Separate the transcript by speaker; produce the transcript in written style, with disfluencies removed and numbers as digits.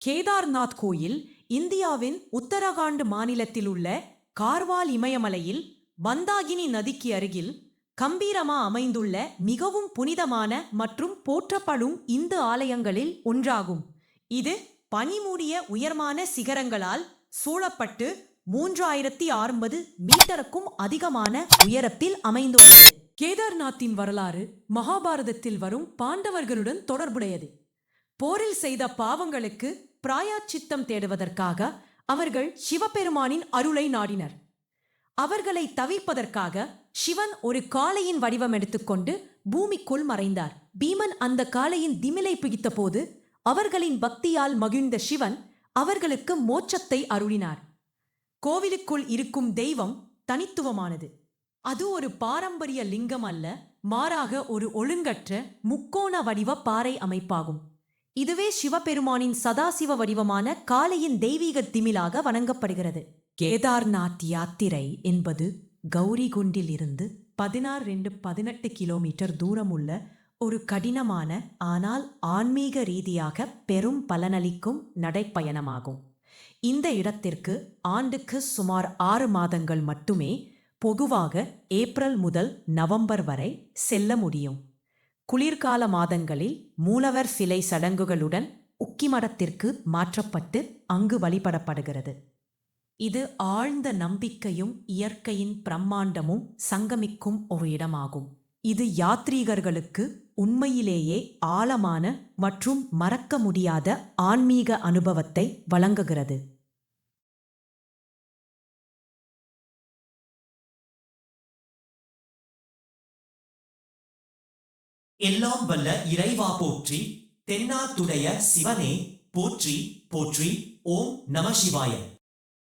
Speaker 1: கேதார்நாத் கோயில் இந்தியாவின் உத்தரகாண்ட் மாநிலத்தில் உள்ள கார்வால் இமயமலையில் மந்தாகினி நதிக்கு அருகில் கம்பீரமா அமைந்துள்ள மிகவும் புனிதமான மற்றும் போற்றப்படும் இந்து ஆலயங்களில் ஒன்றாகும். இது பனிமூடிய உயர்மான சிகரங்களால் சூழப்பட்டு 3650 மீட்டருக்கும் அதிகமான உயரத்தில் அமைந்துள்ளது. கேதார்நாத்தின் வரலாறு மகாபாரதத்தில் வரும் பாண்டவர்களுடன் தொடர்புடையது. போரில் செய்த பாவங்களுக்கு பிராயச்சித்தம் தேடுவதற்காக அவர்கள் சிவபெருமானின் அருளை நாடினர். அவர்களை தவிர்ப்பதற்காக சிவன் ஒரு காளையின் வடிவம் எடுத்துக்கொண்டு பூமிக்குள் மறைந்தார். பீமன் அந்த காளையின் திமிலை பிடித்த போது அவர்களின் பக்தியால் மகிழ்ந்த சிவன் அவர்களுக்கு மோட்சத்தை அருளினார். கோவிலுக்குள் இருக்கும் தெய்வம் தனித்துவமானது. அது ஒரு பாரம்பரிய லிங்கம் அல்ல, மாறாக ஒரு ஒழுங்கற்ற முக்கோண வடிவ பாறை அமைப்பாகும். இதுவே சிவபெருமானின் சதாசிவ வடிவமான காளையின் தெய்வீக திமிலாக வணங்கப்படுகிறது. கேதார்நாத் யாத்திரை என்பது கௌரிகுண்டில் இருந்து 16-18 கிலோமீட்டர் தூரம் உள்ள ஒரு கடினமான ஆனால் ஆன்மீக ரீதியாக பெரும் பலனளிக்கும் நடைப்பயணமாகும். இந்த இடத்திற்கு ஆண்டுக்கு சுமார் 6 மாதங்கள் மட்டுமே, பொதுவாக ஏப்ரல் முதல் நவம்பர் வரை செல்ல முடியும். குளிர்கால மாதங்களில் மூலவர் சிலை சடங்குகளுடன் உக்கிமடத்திற்கு மாற்றப்பட்டு அங்கு வழிபடப்படுகிறது. இது ஆழ்ந்த நம்பிக்கையும் இயற்கையின் பிரம்மாண்டமும் சங்கமிக்கும் ஒரு இடமாகும். இது யாத்ரீகர்களுக்கு உண்மையிலேயே ஆழமான மற்றும் மறக்க முடியாத ஆன்மீக அனுபவத்தை வழங்குகிறது.
Speaker 2: எல்லாம் வல்ல இறைவா போற்றி, தென்னாட்டுடைய சிவனே போற்றி போற்றி. ஓம் நம சிவாய.